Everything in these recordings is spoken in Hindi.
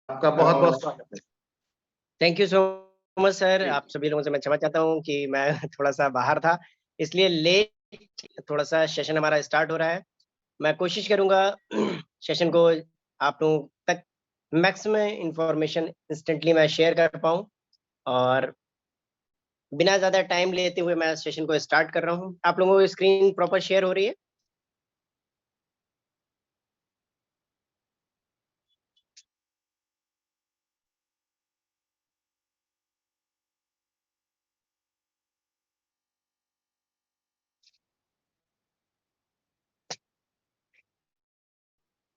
आपका बहुत बहुत स्वागत है। Thank you so much sir. जी। आप सभी लोगों से मैं क्षमा चाहता हूँ कि मैं थोड़ा सा बाहर था, इसलिए लेट थोड़ा सा सेशन हमारा स्टार्ट हो रहा है। मैं कोशिश करूंगा सेशन को आप लोगों तक मैक्सिमम इंफॉर्मेशन इंस्टेंटली मैं शेयर कर पाऊँ, और बिना ज़्यादा टाइम लेते हुए मैं सेशन को स्टार्ट कर रहा हूँ। आप लोगों को स्क्रीन प्रॉपर शेयर हो रही है?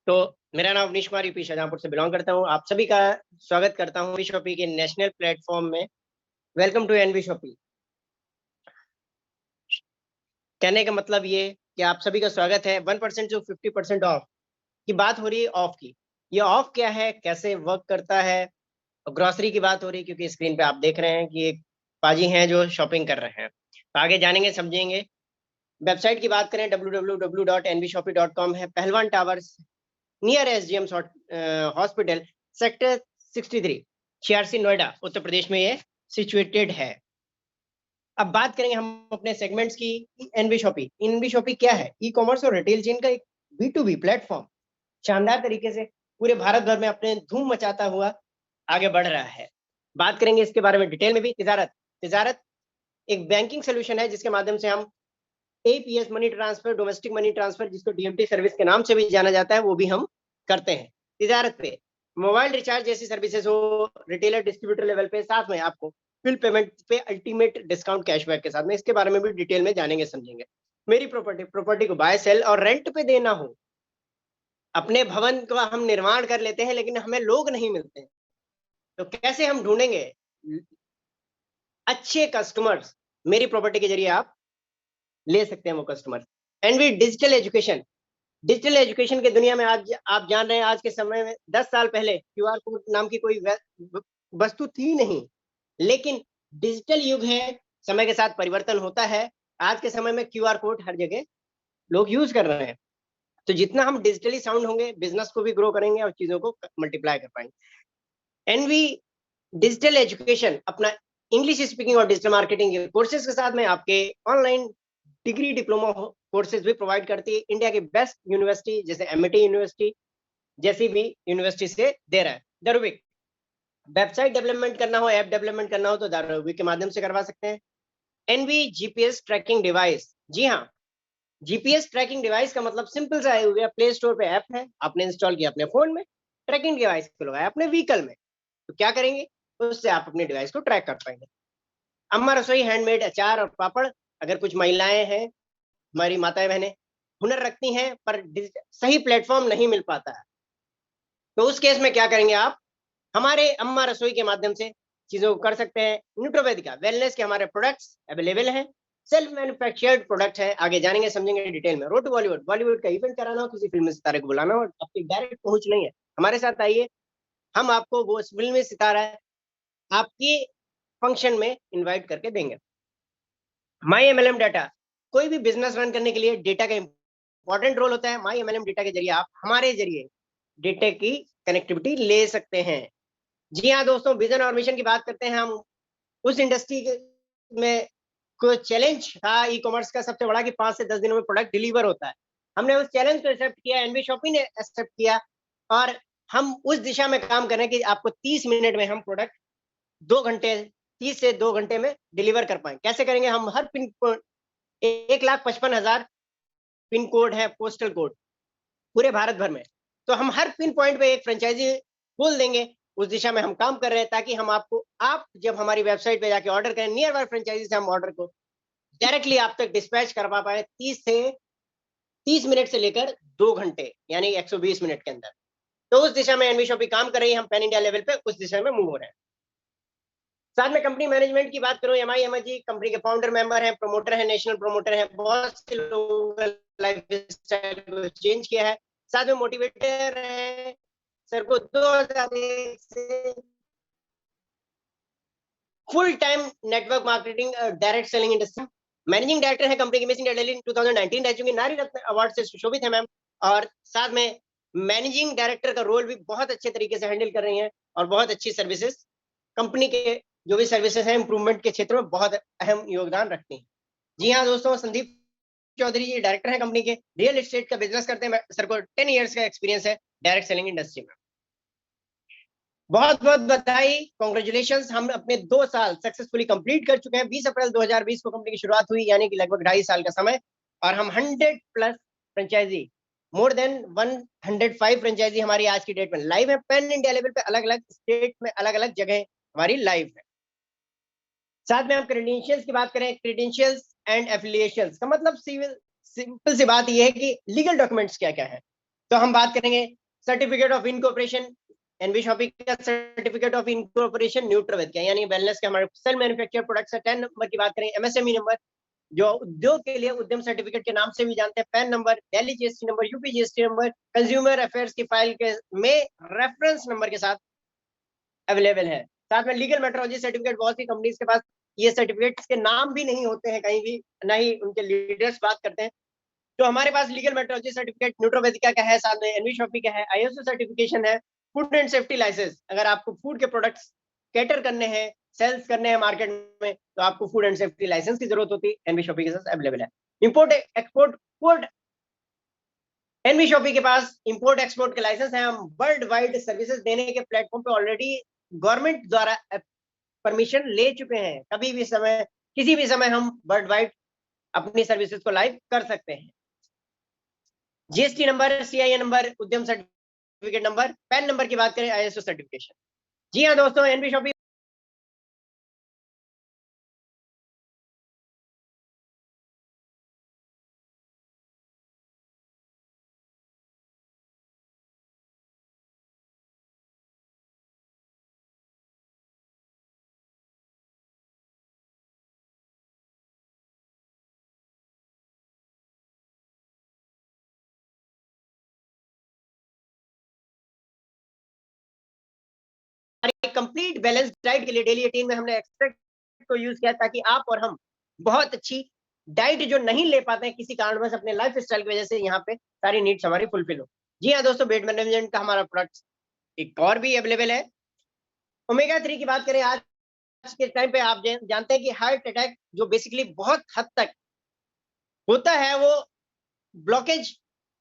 तो मेरा नाम अवनीश कुमार, यूपी शाहजहांपुर से बिलोंग करता हूँ। आप सभी का स्वागत करता हूँ शॉपी के नेशनल प्लेटफॉर्म में। Welcome to NV Shoppy. कहने का मतलब ये कि आप सभी का स्वागत है। 1% टू 50% ऑफ की बात हो रही है। ऑफ की ये ऑफ क्या है, कैसे वर्क करता है, और ग्रोसरी की बात हो रही है, क्योंकि स्क्रीन पे आप देख रहे हैं कि एक पाजी हैं जो शॉपिंग कर रहे हैं। तो आगे जानेंगे समझेंगे। वेबसाइट की बात करें www.nvshopee.com है। पहलवान towers near SDM hospital, sector 63, छियासी, नोएडा, उत्तर प्रदेश में ये सिचुएटेड है। अब बात करेंगे हम अपने सेगमेंट्स की। एनवी शॉपी, एनवी शॉपी क्या है? ई कॉमर्स और रिटेल चेन का एक B2B प्लेटफॉर्म शानदार तरीके से पूरे भारत भर में अपने धूम मचाता हुआ आगे बढ़ रहा है। बात करेंगे इसके बारे में डिटेल में भी। तिजारत तिजारत एक बैंकिंग सोल्यूशन है जिसके माध्यम से हम APS money transfer, domestic money transfer, जिसको DMT सर्विस के नाम से भी जाना जाता है, वो भी हम करते हैं। तिजारत पे मोबाइल रिचार्ज जैसी सर्विसेज हो रिटेलर डिस्ट्रीब्यूटर लेवल पे, साथ में आपको बिल पेमेंट पे अल्टीमेट डिस्काउंट कैशबैक के साथ में, इसके बारे में भी डिटेल में जानेंगे समझेंगे। मेरी प्रॉपर्टी को बाय सेल और रेंट पे देना हो, अपने भवन का हम निर्माण कर लेते हैं लेकिन हमें लोग नहीं मिलते, तो कैसे हम ढूंढेंगे अच्छे कस्टमर्स? मेरी प्रॉपर्टी के जरिए आप ले सकते हैं वो customer. NV digital education, digital education की दुनिया में आज आप जान रहे हैं, आज के समय में 10 साल पहले QR कोड नाम की कोई वस्तु थी नहीं, लेकिन डिजिटल युग है, समय के साथ परिवर्तन होता है। आज के समय में QR कोड हर जगह लोग यूज कर रहे हैं। तो जितना हम डिजिटली साउंड होंगे, बिजनेस को भी ग्रो करेंगे और चीजों को मल्टीप्लाई कर पाएंगे। एनवी डिजिटल एजुकेशन अपना इंग्लिश स्पीकिंग और डिजिटल मार्केटिंग के कोर्सेज के साथ में आपके ऑनलाइन डिग्री डिप्लोमा कोर्सेज भी प्रोवाइड करती है। इंडिया की बेस्ट यूनिवर्सिटी जैसे MIT यूनिवर्सिटी जैसी भी यूनिवर्सिटी से दे रहा है। दारुविक वेबसाइट डेवलपमेंट करना हो, ऐप डेवलपमेंट करना हो, तो दारुविक के माध्यम से करवा सकते हैं। एनवी GPS ट्रैकिंग डिवाइस, जी हाँ, GPS ट्रैकिंग डिवाइस का मतलब सिंपल सा हो गया, प्ले स्टोर पे ऐप है, आपने इंस्टॉल किया अपने फोन में, ट्रैकिंग डिवाइस को लगाया अपने व्हीकल में, तो क्या करेंगे, उससे आप अपने डिवाइस को ट्रैक कर पाएंगे। अम्मा रसोई हैंडमेड अचार और पापड़, अगर कुछ महिलाएं हैं, हमारी माताएं बहनें हुनर रखती हैं पर सही प्लेटफॉर्म नहीं मिल पाता है, तो उस केस में क्या करेंगे आप? हमारे अम्मा रसोई के माध्यम से चीजों को कर सकते हैं। न्यूट्रोवेदिका वेलनेस के हमारे प्रोडक्ट्स अवेलेबल हैं, सेल्फ मैन्युफैक्चर्ड प्रोडक्ट है। आगे जानेंगे समझेंगे डिटेल में। रोड टू बॉलीवुड, बॉलीवुड का इवेंट कराना हो, किसी फिल्म सितारे को बुलाना हो, आपकी डायरेक्ट पहुंच नहीं है, हमारे साथ आइए, हम आपको वो फिल्मी सितारा है आपकी फंक्शन में इनवाइट करके देंगे। माई MLM डाटा, कोई भी बिजनेस रन करने के लिए डेटा का इंपॉर्टेंट रोल होता है। माई MLM डेटा के जरिए आप हमारे जरिए डेटा की कनेक्टिविटी ले सकते हैं। जी हाँ दोस्तों, विजन और मिशन की बात करते हैं हम। उस इंडस्ट्री में कोई चैलेंज था ई कॉमर्स का सबसे बड़ा कि 5 से 10 दिनों में प्रोडक्ट डिलीवर होता है। हमने उस चैलेंज को एक्सेप्ट किया, एनवी शॉपी ने एक्सेप्ट किया, और हम उस दिशा में काम कर रहे हैं कि आपको 30 मिनट में हम प्रोडक्ट 2 घंटे, 30 से 2 घंटे में डिलीवर कर पाए। कैसे करेंगे? हम हर पिन 1,55,000 पिन कोड है, पोस्टल कोड पूरे भारत भर में, तो हम हर पिन पॉइंट पे एक फ्रेंचाइजी खोल देंगे। उस दिशा में हम काम कर रहे हैं ताकि हम आपको, आप जब हमारी वेबसाइट पे जाके ऑर्डर करें, नियर बाय फ्रेंचाइजी से हम ऑर्डर को डायरेक्टली आप तक डिस्पैच करवा पाए 30 मिनट से लेकर 2 घंटे, यानी 120 मिनट के अंदर। तो उस दिशा में एनवी शॉपी काम कर रही है, हम पैन इंडिया लेवल पे उस दिशा में मूव हो रहे हैं। साथ में कंपनी मैनेजमेंट की बात करूं, MI जी कंपनी के फाउंडर मेंबर हैं, प्रमोटर हैं, नेशनल प्रमोटर हैं, बहुत से लोगों का लाइफ स्टाइल को चेंज किया है। साथ में मोटिवेटर हैं, सर को 2001 से full time network marketing direct selling industry managing director है कंपनी की। मिस इंडिया दिल्ली 2019 रह चुकी, नारी रत्न अवार्ड से सुशोभित है मैम। और साथ में मैनेजिंग डायरेक्टर का रोल भी बहुत अच्छे तरीके से हैंडल कर रही हैं और बहुत अच्छी सर्विसेज कंपनी के जो भी सर्विसेज हैं इंप्रूवमेंट के क्षेत्र में बहुत अहम योगदान रखती हैं। जी हाँ दोस्तों, संदीप चौधरी जी डायरेक्टर हैं कंपनी के, रियल एस्टेट का बिजनेस करते हैं। सर को 10 इयर्स का एक्सपीरियंस है डायरेक्ट सेलिंग इंडस्ट्री में। बहुत बहुत बधाई, कॉन्ग्रेचुलेशन। हम अपने 2 साल सक्सेसफुली कंप्लीट कर चुके हैं। 20 अप्रैल 2020 को कंपनी की शुरुआत हुई, यानी कि लगभग 2.5 साल का समय, और हम 100 plus franchisee, more than 105 franchisee हमारी आज की डेट में लाइव है। पैन इंडिया लेवल पे अलग अलग स्टेट में अलग अलग जगह हमारी लाइव है। साथ में हम क्रेडेंशियल्स की बात करें, क्रेडेंशियल्स एंड एफिलिएशंस का मतलब सिंपल सी बात यह है कि लीगल डॉक्यूमेंट्स क्या क्या है। तो हम बात करेंगे certificate of incorporation, NV shopping का सर्टिफिकेट ऑफ इनकॉर्पोरेशन, न्यूट्रोवेद का यानी वेलनेस के हमारे सेल मैन्युफैक्चर प्रोडक्ट्स है। 10 नंबर की बात करें, एमएसएमई नंबर जो उद्योग के लिए उद्यम सर्टिफिकेट के नाम से भी जानते हैं, pan number, Delhi GST number, UP GST number, consumer affairs की फाइल के में रेफरेंस नंबर के साथ अवेलेबल है। साथ में लीगल मेट्रोलॉजी सर्टिफिकेट, बहुत सी कंपनीज के पास ये सर्टिफिकेट्स के नाम भी नहीं होते हैं कहीं भी, ना ही उनके लीडर्स बात करते हैं। तो हमारे पास लीगल मेट्रोलॉजी सर्टिफिकेट न्यूट्रोवेदिका का है, साथ में एनवी शॉपी का है, आईएसओ सर्टिफिकेशन है, फूड एंड सेफ्टी लाइसेंस। अगर आपको फूड के प्रोडक्ट्स कैटर करने हैं, सेल्स करने हैं मार्केट में, तो आपको फूड एंड सेफ्टी लाइसेंस की जरूरत होती है, एनवी शॉपी के साथ अवेलेबल है। Import export port, NV Shoppy के पास इंपोर्ट एक्सपोर्ट के लाइसेंस है। हम वर्ल्ड वाइड सर्विसेज देने के प्लेटफॉर्म पे ऑलरेडी गवर्नमेंट द्वारा परमिशन ले चुके हैं। कभी भी समय, किसी भी समय हम वर्ल्ड वाइड अपनी सर्विसेज को लाइव कर सकते हैं। GST number, CIN number, Udyam certificate number, PAN number की बात करें, आईएसओ सर्टिफिकेशन। जी हाँ दोस्तों, NV Shoppy complete balance diet के लिए डेली 18 में हमने एक्सट्रैक्ट को यूज किया ताकि आप और हम बहुत अच्छी डाइट जो नहीं ले पाते हैं किसी कारणवश अपने लाइफ स्टाइल की वजह से, यहाँ पे सारी नीड्स हमारी फुलफिल हो। जी हाँ दोस्तों, वेट मैनेजमेंट का हमारा प्रोडक्ट एक और भी अवेलेबल है। ओमेगा 3 की बात करें, आज के टाइम पे आप जानते हैं कि हार्ट अटैक जो बेसिकली बहुत हद तक होता है वो ब्लॉकेज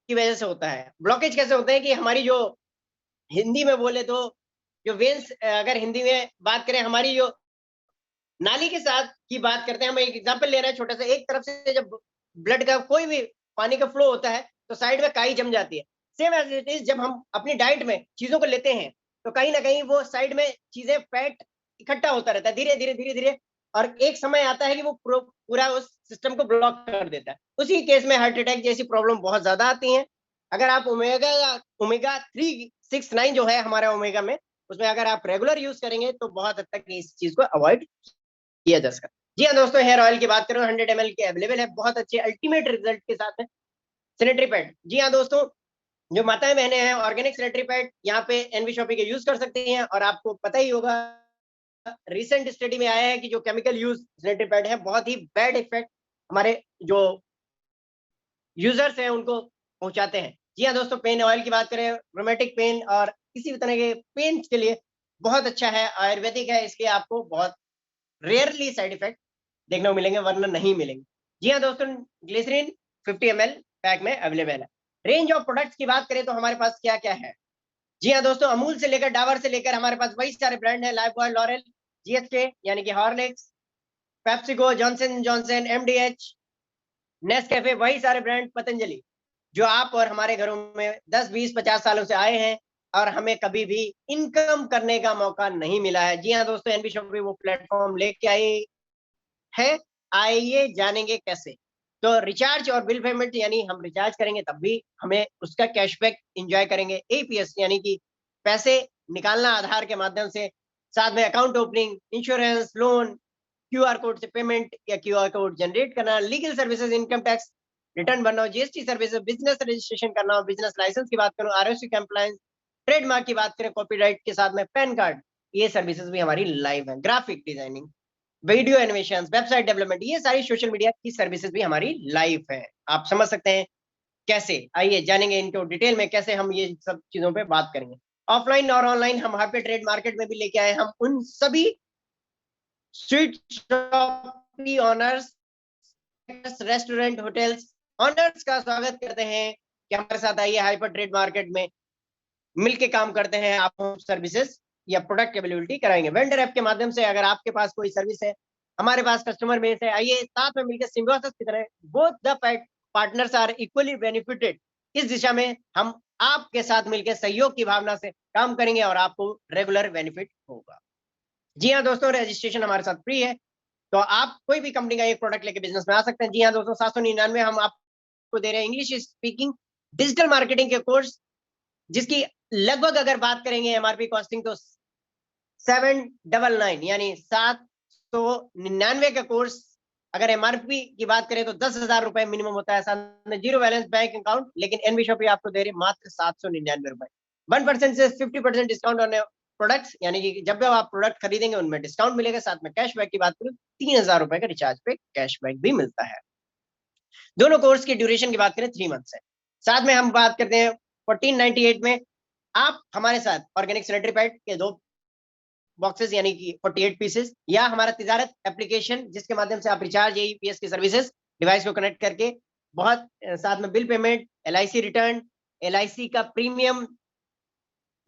की वजह से होता है। ब्लॉकेज कैसे होते हैं कि हमारी जो हिंदी में बोले तो जो वेन्स, अगर हिंदी में बात करें, हमारी जो नाली के साथ की बात करते हैं, हम एक एग्जांपल ले रहे हैं छोटा सा। एक तरफ से जब ब्लड का कोई भी पानी का फ्लो होता है तो साइड में काई जम जाती है। सेम एज इट इज, जब हम अपनी डाइट में चीजों को लेते हैं तो कहीं ना कहीं वो साइड में चीजें, फैट इकट्ठा होता रहता है धीरे धीरे धीरे धीरे, और एक समय आता है कि वो पूरा उस सिस्टम को ब्लॉक कर देता है। उसी केस में हार्ट अटैक जैसी प्रॉब्लम बहुत ज्यादा आती है। अगर आप ओमेगा 369 जो है हमारे ओमेगा में, उसमें अगर आप रेगुलर यूज करेंगे तो बहुत हद तक इस चीज को अवॉइड किया जा सकता है। जी हाँ दोस्तों, हेयर ऑयल की बात करें, 100 ml के अवेलेबल है, बहुत अच्छे अल्टीमेट रिजल्ट के साथ में। सैनिटरी पैड, जी हाँ दोस्तों, जो माताएं बहनें हैं, ऑर्गेनिक सैनिटरी पैड यहाँ पे एनवी शॉपी के यूज कर सकती हैं। और आपको पता ही होगा, रिसेंट स्टडी में आया है कि जो केमिकल यूज सैनिटरी पैड है बहुत ही बैड इफेक्ट हमारे जो यूजर्स हैं उनको पहुंचाते हैं। जी हाँ दोस्तों, पेन ऑयल की बात करें, रोमेटिक पेन और किसी भी तरह के पेन के लिए बहुत अच्छा है, आयुर्वेदिक है, इसके आपको बहुत रेयरली साइड इफेक्ट देखने को मिलेंगे, वरना नहीं मिलेंगे। जी हाँ दोस्तों, ग्लिसरीन 50 ml पैक में अवेलेबल है। रेंज ऑफ प्रोडक्ट्स की बात करें तो हमारे पास क्या क्या है। जी हाँ दोस्तों, अमूल से लेकर डाबर से लेकर हमारे पास वही सारे ब्रांड है, लाइफ बॉय, लॉरेल, जीएसके यानी कि Horlicks, PepsiCo, Johnson Johnson, MDH, Nescafe, वही सारे ब्रांड, पतंजलि, जो आप और हमारे घरों में 10 20 50 सालों से आए हैं और हमें कभी भी इनकम करने का मौका नहीं मिला है। जी हाँ दोस्तों, एनबी शॉपी वो प्लेटफॉर्म लेके आई है, आइए जानेंगे कैसे। तो रिचार्ज और बिल पेमेंट, यानी हम रिचार्ज करेंगे तब भी हमें उसका कैशबैक एंजॉय करेंगे। एपीएस यानी कि पैसे निकालना आधार के माध्यम से, साथ में account opening, insurance, loan, QR code से पेमेंट या क्यूआर कोड जनरेट करना, legal services, income tax return भरना, जीएसटी सर्विसेज, बिजनेस रजिस्ट्रेशन करना, बिजनेस लाइसेंस की बात करूं, आरओसी कंप्लायंस, ट्रेडमार्क की बात करें, कॉपीराइट के साथ में पैन कार्ड, ये सर्विसेज भी हमारी लाइव है। Graphic designing, video animation, website development, ये सारी सोशल मीडिया की सर्विसेज भी हमारी लाइव है। आप समझ सकते हैं कैसे, आइए जानेंगे इनको डिटेल में, कैसे हम ये सब चीजों पे बात करेंगे। ऑफलाइन और ऑनलाइन हम हाईपे ट्रेड मार्केट में भी लेके आए, हम उन सभी street shop honours, restaurant, hotels honours का स्वागत करते हैं कि हमारे साथ आइए हाइपर ट्रेड मार्केट में मिलके काम करते हैं, आपको सर्विसेज या प्रोडक्ट अवेलेबिलिटी कराएंगे। वेंडर ऐप के माध्यम से अगर आपके पास कोई सर्विस है, हमारे पास कस्टमर बेस है, आइए साथ में मिलकर सिम्बियोसिस की तरह both the partners are equally benefited. इस दिशा में हम आपके साथ मिलकर सहयोग की भावना से काम करेंगे और आपको रेगुलर बेनिफिट होगा। जी हाँ दोस्तों, रजिस्ट्रेशन हमारे साथ फ्री है, तो आप कोई भी कंपनी का एक प्रोडक्ट लेके बिजनेस में आ सकते हैं। जी हाँ दोस्तों, 799 हम आपको दे रहे हैं इंग्लिश स्पीकिंग डिजिटल मार्केटिंग के कोर्स, जिसकी लगभग अगर बात करेंगे एमआरपी कॉस्टिंग तो 799 यानी 799 का कोर्स। अगर एमआरपी की बात करें तो 10,000 रुपए मिनिमम होता है, साथ में जीरो बैलेंस बैंक अकाउंट, लेकिन एनबी शॉपी आपको दे रही मात्र 799 रुपए। 1% से 50% डिस्काउंट ऑन प्रोडक्ट्स, यानी कि जब भी आप प्रोडक्ट खरीदेंगे उनमें डिस्काउंट मिलेगा। साथ में कैशबैक की बात करूं 3,000 रुपए का रिचार्ज पे कैशबैक भी मिलता है। दोनों कोर्स की ड्यूरेशन की बात करें 3 मंथ्स है। साथ में हम बात करते हैं 1498 में आप हमारे साथ ऑर्गेनिक सैनिटरी पैड के 2 बॉक्सेस यानी कि 48 पीसेस, या हमारा तिजारत एप्लीकेशन जिसके माध्यम से आप रिचार्ज एईपीएस की सर्विसेज डिवाइस को कनेक्ट करके बहुत साथ में bill payment, LIC return, LIC का प्रीमियम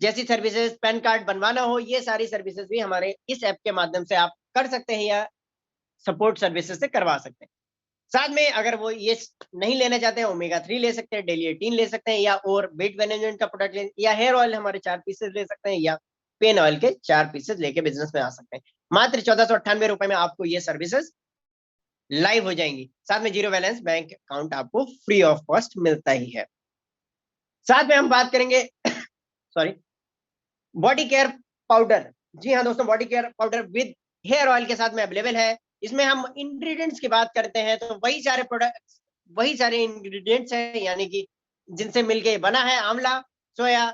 जैसी सर्विसेज, पैन कार्ड बनवाना हो, ये सारी सर्विसेज भी हमारे इस ऐप के माध्यम से आप कर सकते हैं या सपोर्ट सर्विसेज से करवा सकते हैं। साथ में अगर वो ये नहीं लेना चाहते हैं, ओमेगा 3 ले सकते हैं, डेली 18 ले सकते हैं, या और वेट मैनेजमेंट का प्रोडक्ट ले, या हेयर ऑयल हमारे 4 पीसेज ले सकते हैं, या पेन ऑयल के 4 पीसेज लेके बिजनेस में आ सकते हैं। मात्र 1498 रुपए में आपको ये सर्विसेज लाइव हो जाएंगी। साथ में जीरो बैलेंस बैंक अकाउंट आपको फ्री ऑफ कॉस्ट मिलता ही है। साथ में हम बात करेंगे सॉरी बॉडी केयर पाउडर। जी हाँ दोस्तों, body care powder with hair oil के साथ में अवेलेबल है। इसमें हम इंग्रेडिएंट्स की बात करते हैं तो वही सारे प्रोडक्ट्स, वही सारे इंग्रेडिएंट्स हैं, यानी कि जिनसे मिलके बना है आंवला, सोया,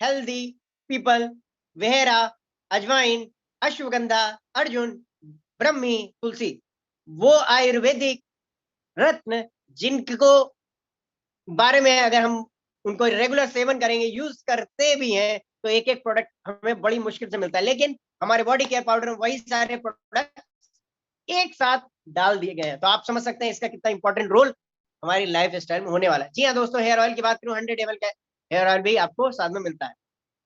हल्दी, पीपल, वेहरा, अजवाइन, अश्वगंधा, अर्जुन, ब्रह्मी, तुलसी, वो आयुर्वेदिक रत्न जिनको बारे में अगर हम उनको रेगुलर सेवन करेंगे, यूज करते भी हैं, तो एक एक प्रोडक्ट हमें बड़ी मुश्किल से मिलता है, लेकिन हमारे बॉडी केयर पाउडर में वही सारे प्रोडक्ट एक साथ डाल दिए गए हैं। तो आप समझ सकते हैं इसका कितना इंपॉर्टेंट रोल हमारी लाइफ स्टाइल में होने वाला है। जी हाँ दोस्तों, हेयर ऑयल की बात करूं 100 ml का हेयर ऑयल भी आपको साथ में मिलता है।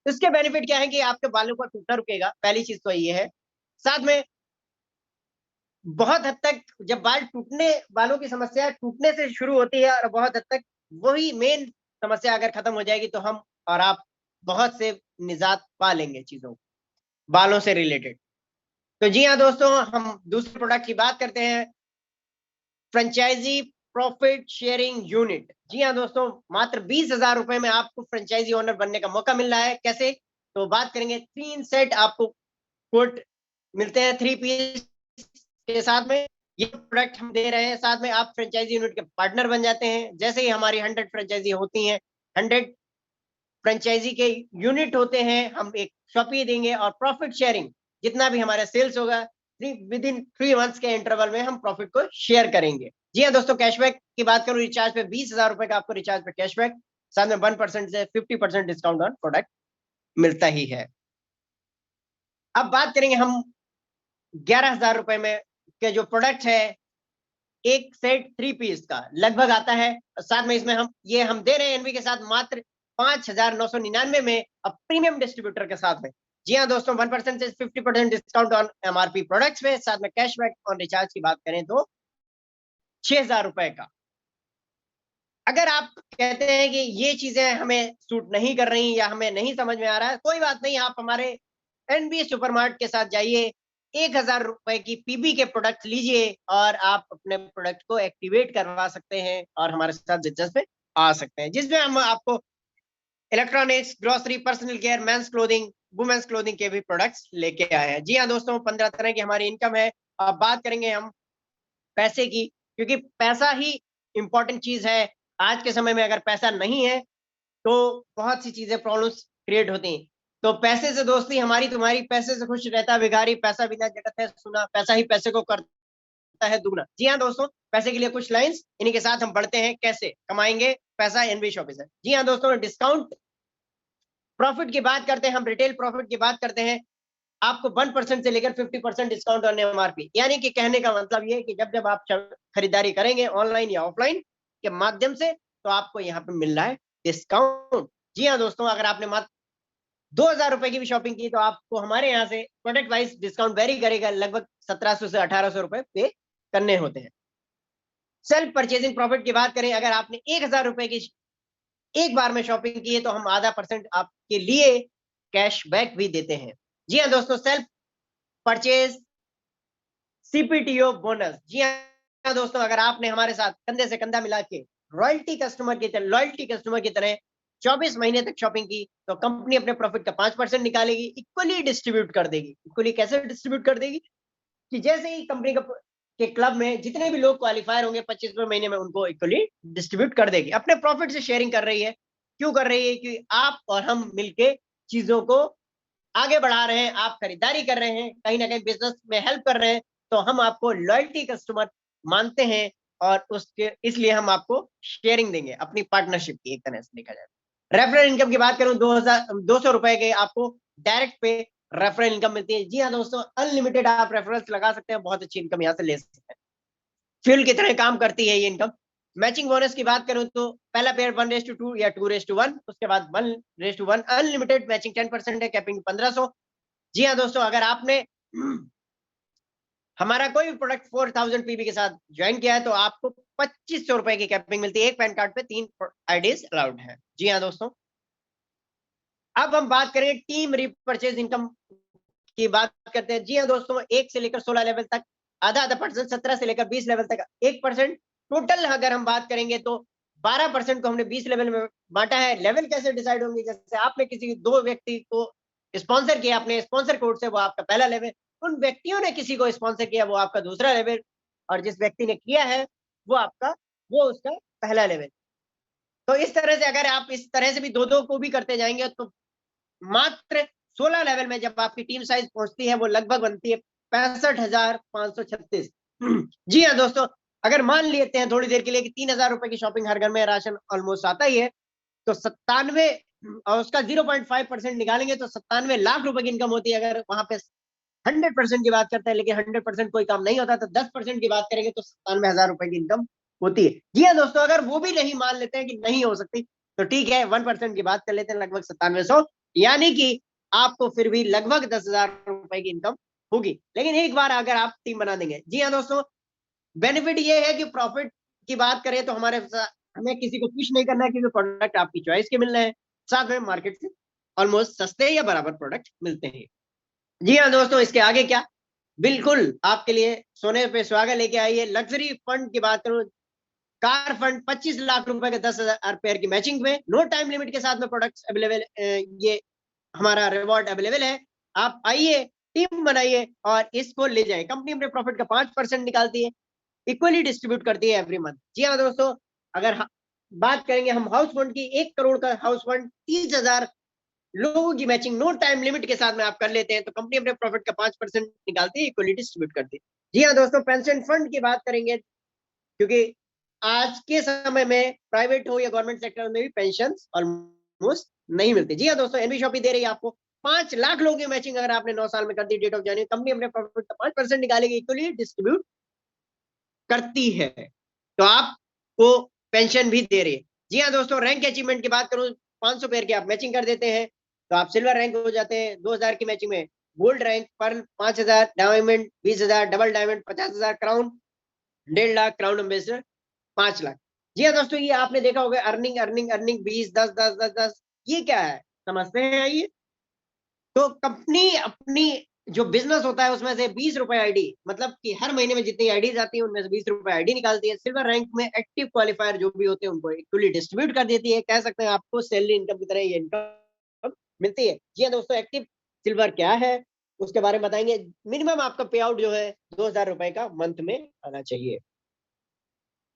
इसके बेनिफिट क्या है कि आपके बालों को टूटना रुकेगा, पहली चीज तो ये है। साथ में बहुत हद तक जब बालों की समस्या टूटने से शुरू होती है और बहुत हद तक वही मेन समस्या अगर खत्म हो जाएगी तो हम और आप बहुत से निजात पा लेंगे चीजों बालों से रिलेटेड। तो जी हाँ दोस्तों, हम दूसरे प्रोडक्ट की बात करते हैं, फ्रेंचाइजी प्रॉफिट शेयरिंग यूनिट। जी हाँ दोस्तों, मात्र 20,000 रुपए में आपको फ्रेंचाइजी ओनर बनने का मौका मिल रहा है। कैसे, तो बात करेंगे 3 सेट आपको कोट मिलते हैं 3 पीस के साथ में, ये प्रोडक्ट हम दे रहे हैं। साथ में आप फ्रेंचाइजी यूनिट के पार्टनर बन जाते हैं। जैसे ही हमारी 100 फ्रेंचाइजी होती हैं, 100 फ्रेंचाइजी के यूनिट होते हैं, हम एक शॉपी देंगे और प्रॉफिट शेयरिंग जितना भी हमारा सेल्स होगा विद इन 3 मंथ्स के इंटरवल में हम प्रॉफिट को शेयर करेंगे। जी हाँ दोस्तों, कैशबैक की बात करूं, रिचार्ज पे 20,000 रुपए का आपको रिचार्ज पे कैशबैक, साथ में 1% से 50% डिस्काउंट ऑन प्रोडक्ट मिलता ही है। अब बात करेंगे हम 11,000 रुपए में के जो प्रोडक्ट है, एक सेट 3 पीस का लगभग आता है। साथ में इसमें हम दे रहे हैं एनवी के साथ मात्र 5,999 में, अब प्रीमियम डिस्ट्रीब्यूटर के साथ में। जी हाँ दोस्तों, 1% से 50% डिस्काउंट ऑन एमआरपी प्रोडक्ट्स में, साथ में कैशबैक ऑन रिचार्ज की बात करें तो 6,000 रुपए का। अगर आप कहते हैं कि ये चीजें हमें सूट नहीं कर रही या हमें नहीं समझ में आ रहा है, कोई बात नहीं, आप हमारे एनबी सुपरमार्ट के साथ जाइए, 1,000 रुपए की पीबी के प्रोडक्ट लीजिए और आप अपने प्रोडक्ट को एक्टिवेट करवा सकते हैं और हमारे साथ बिजनेस में आ सकते हैं, जिसमें हम आपको electronics, grocery, personal care, men's clothing, women's clothing के भी प्रोडक्ट्स लेके आए हैं। जी हाँ दोस्तों, 15 तरह की हमारी इनकम है। अब बात करेंगे हम पैसे की, क्योंकि पैसा ही इंपॉर्टेंट चीज है। आज के समय में अगर पैसा नहीं है तो बहुत सी चीजें प्रॉब्लम्स क्रिएट होती हैं। तो पैसे से दोस्ती हमारी तुम्हारी, पैसे से खुश रहता भिखारी, पैसा बिना जगत है सुना, पैसा ही पैसे को करता सकता है दुगना। जी हाँ दोस्तों, पैसे के लिए कुछ लाइंस, इन्हीं के साथ हम बढ़ते हैं कैसे कमाएंगे पैसा एनवी शॉपी से। जी हाँ दोस्तों, डिस्काउंट प्रॉफिट की बात करते हैं, हम रिटेल प्रॉफिट की बात करते हैं। आपको 1% से लेकर 50% डिस्काउंट ऑन एमआरपी, यानी कि कहने का मतलब ये है कि जब जब आप खरीदारी करेंगे ऑनलाइन या ऑफलाइन के माध्यम से, तो आपको यहाँ पे मिल रहा है डिस्काउंट। जी हाँ दोस्तों, अगर आपने मात्र 2000 रुपए की भी शॉपिंग की तो आपको हमारे यहाँ से प्रोडक्ट वाइज डिस्काउंट वेरी करेगा, लगभग 1700 से 1800 रुपए पे करने होते हैं। सेल्फ परचेजिंग प्रॉफिट की बात करें, अगर आपने 1000 रुपए की एक बार में शॉपिंग की है तो हम आधा % आपके लिए कैशबैक भी देते हैं। जी हाँ दोस्तों, सेल्फ परचेज सीपीटीओ बोनस। जी हाँ दोस्तों, अगर आपने हमारे साथ कंधे से कंधा मिला के लॉयल्टी कस्टमर की तरह 24 महीने तक शॉपिंग की, तो कंपनी अपने प्रॉफिट का 5% निकालेगी, इक्वली डिस्ट्रीब्यूट कर देगी। इक्वली कैसे डिस्ट्रीब्यूट कर देगी कि जैसे ही कंपनी का के क्लब में जितने भी लोग क्वालिफायर होंगे 25वें महीने में, उनको इक्वली डिस्ट्रीब्यूट कर देगी। अपने प्रॉफिट से शेयरिंग कर रही है। क्यों कर रही है? कि आप और हम मिलके चीजों को आगे बढ़ा रहे हैं, आप खरीदारी कर रहे हैं, कहीं ना कहीं बिजनेस में हेल्प कर रहे हैं, तो हम आपको लॉयल्टी कस्टमर मानते हैं और उसके इसलिए हम आपको शेयरिंग देंगे अपनी पार्टनरशिप की, एक तरह से देखा जाए। रेफरल इनकम की बात करूं, 200 रुपए के आपको डायरेक्ट पे रेफरल इनकम मिलती है। जी हाँ दोस्तों, अनलिमिटेड आप रेफरल्स लगा सकते हैं, बहुत अच्छी इनकम यहाँ से ले सकते हैं। फ्यूल की तरह काम करती है ये इनकम। मैचिंग बोनस की बात करूं तो पहला पेयर 1:2 या 2:1, उसके बाद 1:1। अनलिमिटेड मैचिंग 10% है, कैपिंग 1500। जी हाँ दोस्तों, अगर आपने हमारा कोई भी प्रोडक्ट 4000 पीबी के साथ ज्वाइन किया है तो आपको 2500 रुपए की कैपिंग मिलती है। एक पैन कार्ड पे 3 आईडीज अलाउड है। जी हाँ दोस्तों, अब हम बात करें टीम रीपरचेज इनकम की बात करते हैं। जी हाँ दोस्तों, 1 से लेकर 16 लेवल तक आधा आधा %, 17 से लेकर 20 लेवल तक 1%। टोटल अगर हम बात करेंगे तो 12% को हमने 20 लेवल में बांटा है। लेवल कैसे डिसाइड होंगे? जैसे आपने किसी 2 व्यक्ति को स्पॉन्सर किया, अपने स्पॉन्सर कोड से, वो आपका पहला लेवल। उन व्यक्तियों ने किसी को स्पॉन्सर किया, वो आपका दूसरा लेवल। और जिस व्यक्ति ने किया है वो उसका पहला लेवल। तो इस तरह से अगर आप इस तरह से भी दो को भी करते जाएंगे तो मात्र 16 लेवल में जब आपकी टीम साइज पहुंचती है, वो लगभग बनती है 65,536। जी हाँ दोस्तों, अगर मान लेते हैं थोड़ी देर के लिए कि 3000 रुपए की शॉपिंग हर घर में राशन ऑलमोस्ट आता ही है, तो 97 और उसका 0.5% निकालेंगे तो 97 लाख रुपए की इनकम होती है। अगर वहां पे 100% की बात करते हैं, लेकिन 100% कोई काम नहीं होता, तो 10% की बात करेंगे तो 97,000 रुपए की इनकम होती है। जी हाँ दोस्तों, अगर वो भी नहीं मान लेते हैं कि नहीं हो सकती, तो ठीक है, 1% की बात कर लेते हैं, लगभग 9700, यानी कि आपको फिर भी लगभग 10,000 रुपए की इनकम होगी। लेकिन एक बार अगर आप टीम बना देंगे। जी हाँ दोस्तों, बेनिफिट ये है कि प्रॉफिट की बात करें तो हमें किसी को कुछ नहीं करना है, क्योंकि प्रोडक्ट आपकी चॉइस के मिल रहे हैं, साथ में मार्केट से ऑलमोस्ट सस्ते या बराबर प्रोडक्ट मिलते हैं। जी हाँ दोस्तों, इसके आगे क्या? बिल्कुल आपके लिए सोने पे सुहागा लेके आई है। लग्जरी फंड की बात करूं, कार फंड 25 लाख रुपए के 10,000 पेयर की मैचिंग में, नो टाइम लिमिट के साथ में प्रोडक्ट्स अवेलेबल, ये हमारा रिवॉर्ड अवेलेबल है। आप आइए, टीम बनाइए और इसको ले जाए। कंपनी अपने प्रॉफिट का 5% निकालती है, इक्वली डिस्ट्रीब्यूट करती है एवरी मंथ। जी हाँ दोस्तों, अगर बात करेंगे हम हाउस फंड की, 1 करोड़ का हाउस फंड 30,000 लोगों की मैचिंग नो टाइम लिमिट के साथ में आप कर लेते हैं, तो कंपनी अपने प्रॉफिट का 5% निकालती है, इक्वली डिस्ट्रीब्यूट करती है। जी हाँ दोस्तों, पेंशन फंड की बात करेंगे, क्योंकि आज के समय में प्राइवेट हो या गवर्नमेंट सेक्टर में भी पेंशन ऑलमोस्ट नहीं मिलती। जी हाँ दोस्तों, एनबी शॉपी दे रही है आपको 5 लाख लोगों की मैचिंग, अगर आपने 9 साल में कर दी डेट ऑफ जानी, कंपनी अपने प्रॉफिट का 5% निकालेगी, इक्वली डिस्ट्रीब्यूट करती है, तो आपको पेंशन भी दे रही है। जी हाँ दोस्तों, रैंक अचीवमेंट की बात करूं, 500 पेयर की आप मैचिंग कर देते हैं तो आप सिल्वर रैंक हो जाते हैं। 2000 की मैचिंग में गोल्ड रैंक पर 5000, diamond 20,000, double diamond 50,000, crown 1.5 lakh, crown ambassador 5 lakh. जी हाँ दोस्तों, ये आपने देखा होगा, अर्निंग अर्निंग अर्निंग 20, 10, 10, 10, 10, ये क्या है समझते हैं? आइए, तो कंपनी अपनी जो बिजनेस होता है उसमें से 20 रुपए आईडी, मतलब कि हर महीने में जितनी आईडीज आती है उनमें से 20 रुपए आईडी निकालती है। सिल्वर रैंक में एक्टिव क्वालिफायर जो भी होते हैं उनको इक्वली डिस्ट्रीब्यूट कर देती है। कह सकते हैं आपको सैलरी इनकम की तरह ये इनकम मिलती है। जी हाँ दोस्तों, एक्टिव सिल्वर क्या है उसके बारे में बताएंगे। मिनिमम आपका पे आउट जो है 2,000 रुपए का मंथ में आना चाहिए।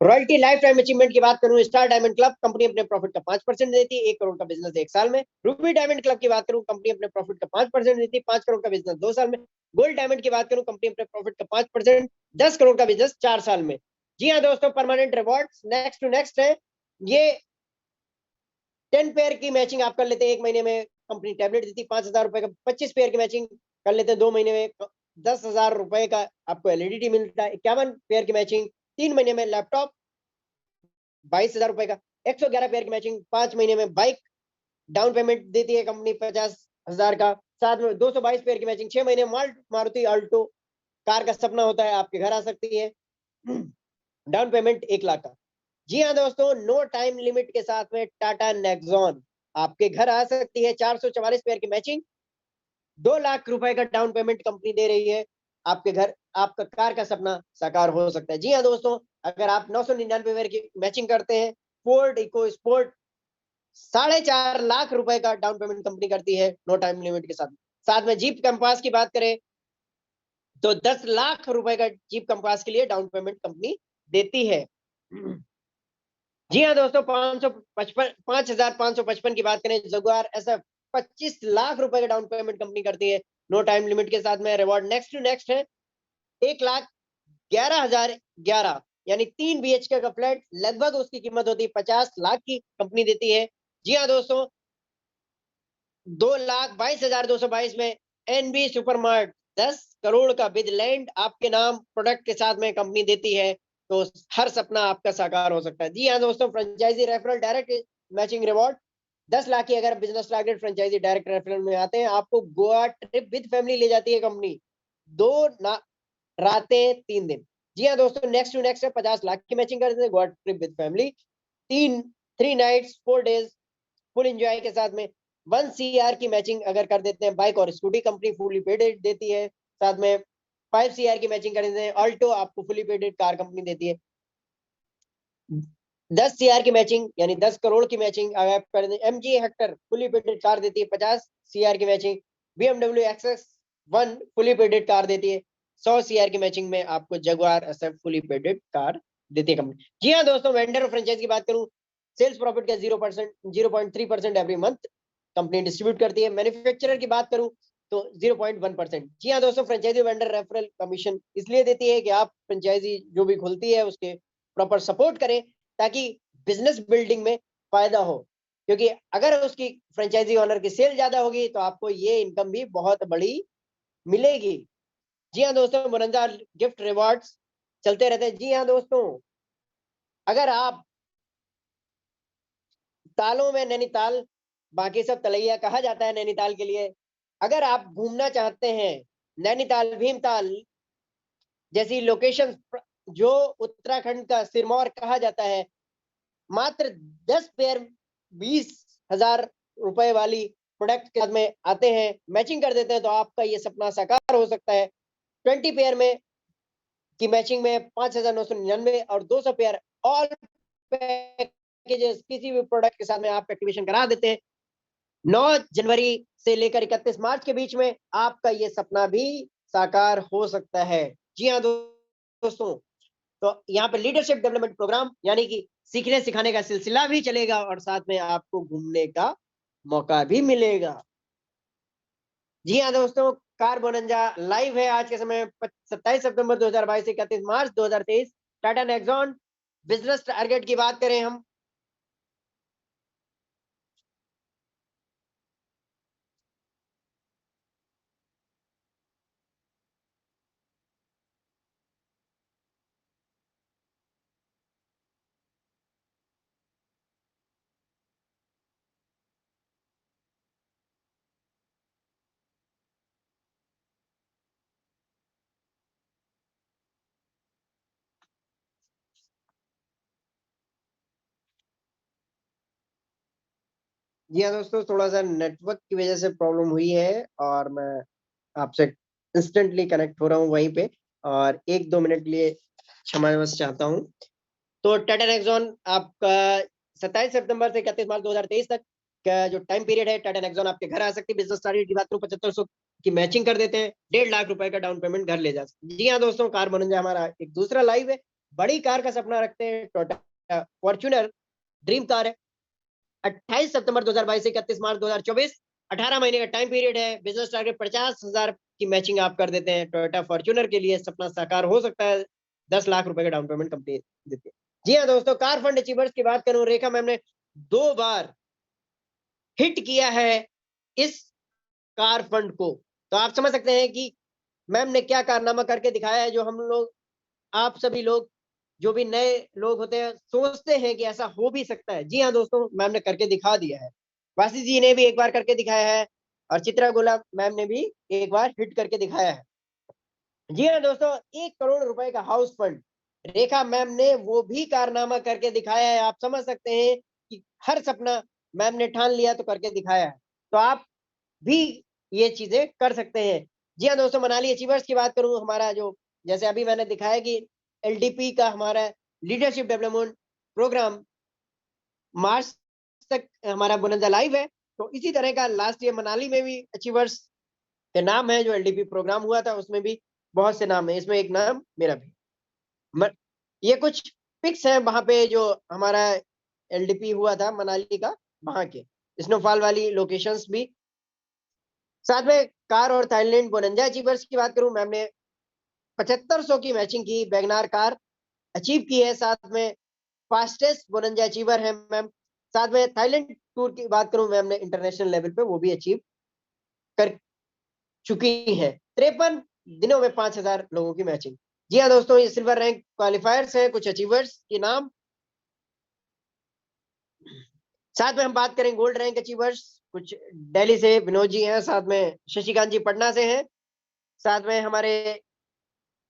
रॉयल्टी लाइफ टाइम अचीवमेंट की बात करूं, स्टार डायमंड क्लब कंपनी अपने प्रॉफिट का 5% देती है, 1 करोड़ का बिजनेस 1 साल में। रूबी डायमंड क्लब की बात करूं, कंपनी अपने प्रॉफिट का 5% देती है, 5 करोड़ का बिजनेस 2 साल में। गोल्ड डायमंड की बात करूं, कंपनी अपने प्रॉफिट का 5%, 10 करोड़ का बिजनेस 4 साल में। जी हाँ दोस्तों, permanent reward next to next है। ये 10 पेयर की मैचिंग आप कर लेते हैं 1 महीने में, कंपनी टैबलेट देती है 5,000 रुपए का। 25 पेयर की मैचिंग कर लेते हैं 2 महीने में, 10,000 रुपए का आपको एलईडी मिलता है। 51 पेयर की मैचिंग 3 महीने में, लैपटॉप 22,000 रुपए का। 111 पेयर की मैचिंग 5 महीने में, बाइक डाउन पेमेंट देती है कंपनी 50,000 का। साथ में 222 पेयर की मैचिंग 6 महीने, मारुति अल्टो कार का सपना होता है, आपके घर आ सकती है, डाउन पेमेंट 1 लाख का। जी हाँ दोस्तों, नो टाइम लिमिट के साथ में टाटा नेक्सॉन आपके घर आ सकती है। 444 पेयर की मैचिंग, 2 लाख रुपए का डाउन पेमेंट कंपनी दे रही है, आपके घर आपका कार का सपना साकार हो सकता है। जी हाँ दोस्तों, अगर आप 999 पेयर की मैचिंग करते हैं, फोर्ड इको स्पोर्ट 4.5 लाख रुपए का डाउन पेमेंट कंपनी करती है नो टाइम लिमिट के साथ। साथ में जीप कंपास की बात करें तो 10 लाख रुपए का जीप कंपास के लिए डाउन पेमेंट कंपनी देती है। जी हाँ दोस्तों, 5,555 की बात करें, जगुआर ऐसा 25 लाख रुपए का डाउन पेमेंट कंपनी करती है नो टाइम लिमिट के साथ में। रिवॉर्ड नेक्स्ट टू नेक्स्ट है, 1,11,011 यानी 3 BHK का फ्लैट, लगभग उसकी कीमत होती है 50 लाख की, कंपनी देती है। जी हाँ दोस्तों, 2,22,222 में एनबी सुपरमार्ट 10 करोड़ का विद लैंड आपके नाम प्रोडक्ट के साथ में कंपनी देती है, तो हर सपना आपका साकार हो सकता है। जी हाँ दोस्तों, franchisee referral direct matching reward 10 lakh की अगर business target franchisee direct referral में आते हैं, आपको गोवा ट्रिप विद फैमिली ले जाती है कंपनी, 2 रातें 3 दिन। जी हाँ दोस्तों, नेक्स्ट टू नेक्स्ट है, 50 लाख की मैचिंग कर देते हैं Goa trip with family, 3 nights 4 days full enjoy के साथ में। 1 CR की मैचिंग अगर कर देते हैं, बाइक और स्कूटी कंपनी फुली पेड देती है। साथ में 5 CR की मैचिंग कर देते हैं, ऑल्टो आपको फुली पेडेड कार कंपनी देती है। 10 CR की मैचिंग यानी 10 करोड़ की मैचिंग अगर आप कर दें, MG Hector fully padded car देती है। 50 CR की matching, BMW XS1 fully padded car देती है। 100 CR की मैचिंग में आपको Jaguar SF fully padded car देती है कंपनी। जी हाँ दोस्तों, वेंडर और फ्रेंचाइज की बात करूं, सेल्स प्रॉफिट का 0.3% एवरी मंथ कंपनी डिस्ट्रीब्यूट करती है। मैन्युफैक्चरर की बात करूं तो 0.1%। जी हाँ दोस्तों, फ्रेंचाइजी वेंडर रेफरल कमीशन इसलिए देती है कि आप फ्रेंचाइजी जो भी खुलती है उसके प्रॉपर सपोर्ट करें, ताकि बिजनेस बिल्डिंग में फायदा हो, क्योंकि अगर उसकी फ्रेंचाइजी ओनर की सेल ज्यादा होगी तो आपको ये इनकम भी बहुत बड़ी मिलेगी। जी हाँ दोस्तों, बोनंजा गिफ्ट रिवॉर्ड्स चलते रहते हैं। जी हाँ दोस्तों, अगर आप तालों में नैनीताल, बाकी सब तलैया कहा जाता है नैनीताल के लिए, अगर आप घूमना चाहते हैं नैनीताल भीमताल जैसी लोकेशन जो उत्तराखंड का सिरमौर कहा जाता है, मात्र 10 पेयर 20,000 रुपए वाली प्रोडक्ट के साथ में आते हैं, मैचिंग कर देते हैं, तो आपका ये सपना साकार हो सकता है। 20 पेयर में की मैचिंग में 5,999 और 200 पेयर ऑल पैकेजेस किसी भी प्रोडक्ट के साथ में आप एक्टिवेशन करा देते हैं। 9 जनवरी से लेकर 31 मार्च के बीच में आपका ये सपना भी साकार हो सकता है। जी हाँ दोस्तों, तो यहाँ पे लीडरशिप डेवलपमेंट प्रोग्राम यानी कि सीखने सिखाने का सिलसिला भी चलेगा और साथ में आपको घूमने का मौका भी मिलेगा। जी हाँ दोस्तों, कार बोनंजा लाइव है आज के समय 27 सितंबर 2022 से 31 मार्च 2023। टाटा नेक्सॉन बिजनेस टारगेट की बात करें हम, जी हाँ दोस्तों, थोड़ा सा नेटवर्क की वजह से प्रॉब्लम हुई है और मैं आपसे इंस्टेंटली कनेक्ट हो रहा हूँ वहीं पे, और 1-2 मिनट के लिए क्षमा चाहता हूँ। तो टाटा नेक्सॉन आपका 27 सितंबर से 31 मार्च 2023 तक का जो टाइम पीरियड है, टाटा नेक्सॉन आपके घर आ सकती है। बिजनेस टारगेट की बात करूं 7500 की मैचिंग कर देते हैं, 1.5 लाख रुपए का डाउन पेमेंट घर ले जा सकते। जी हाँ दोस्तों, कार बोनंजा हमारा एक दूसरा लाइव है बड़ी कार का सपना रखते हैं, टोयोटा फॉर्च्यूनर ड्रीम कार है। 28 सितंबर 2022 से 31 मार्च 2024, 18 महीने का टाइम पीरियड है। बिजनेस टारगेट 50,000 की मैचिंग आप कर देते हैं। टोयोटा फॉर्च्यूनर के लिए सपना साकार हो सकता है। 10 लाख रुपए का डाउन पेमेंट कंपनी देती है। जी हाँ दोस्तों, कार फंड अचीवर्स की बात करूं, रेखा मैम ने 2 बार हिट किया है इस कार फंड को। तो आप समझ सकते हैं कि मैम ने क्या कारनामा करके दिखाया है, जो हम लोग, आप सभी लोग, जो भी नए लोग होते हैं, सोचते हैं कि ऐसा हो भी सकता है। जी हाँ दोस्तों, मैम ने करके दिखा दिया है। वासी जी ने भी एक बार करके दिखाया है, और चित्रा गोला मैम ने भी एक बार हिट करके दिखाया है। जी हाँ दोस्तों, 1 करोड़ रुपए का हाउस फंड रेखा मैम ने वो भी कारनामा करके दिखाया है। आप समझ सकते हैं कि हर सपना मैम ने ठान लिया तो करके दिखाया है। तो आप भी ये चीजें कर सकते हैं। जी हाँ दोस्तों, मनाली अचीवर्स की बात करूं, हमारा जो, जैसे अभी मैंने दिखाया कि एलडीपी का हमारा लीडरशिप डेवलपमेंट प्रोग्राम मार्च तक हमारा बोनंजा लाइव है। तो इसी तरह का लास्ट ईयर मनाली में भी अचीवर्स के नाम है, जो एलडीपी प्रोग्राम हुआ था उसमें भी बहुत से नाम है, इसमें एक नाम मेरा भी। ये कुछ पिक्स है वहां पे जो हमारा एलडीपी हुआ था मनाली का, वहां के स्नोफॉल वाली लोकेशंस भी। साथ में कार और थाईलैंड बोनंजा अचीवर्स की बात करूं, मैम ने 7500 की मैचिंग की बैगनार कार अचीव की है। साथ में फास्टेस्ट बोनंजा अचीवर है मैम। साथ में थाईलैंड टूर की बात करूं, मैम ने इंटरनेशनल लेवल पे वो भी अचीव कर चुकी है। 53 दिनों में 5000 लोगों की मैचिंग। जी हाँ दोस्तों, ये सिल्वर रैंक क्वालिफायर्स है कुछ अचीवर्स के नाम। साथ में हम बात करें गोल्ड रैंक अचीवर्स, कुछ दिल्ली से विनोद जी हैं, साथ में शशिकांत जी पटना से हैं, साथ में हमारे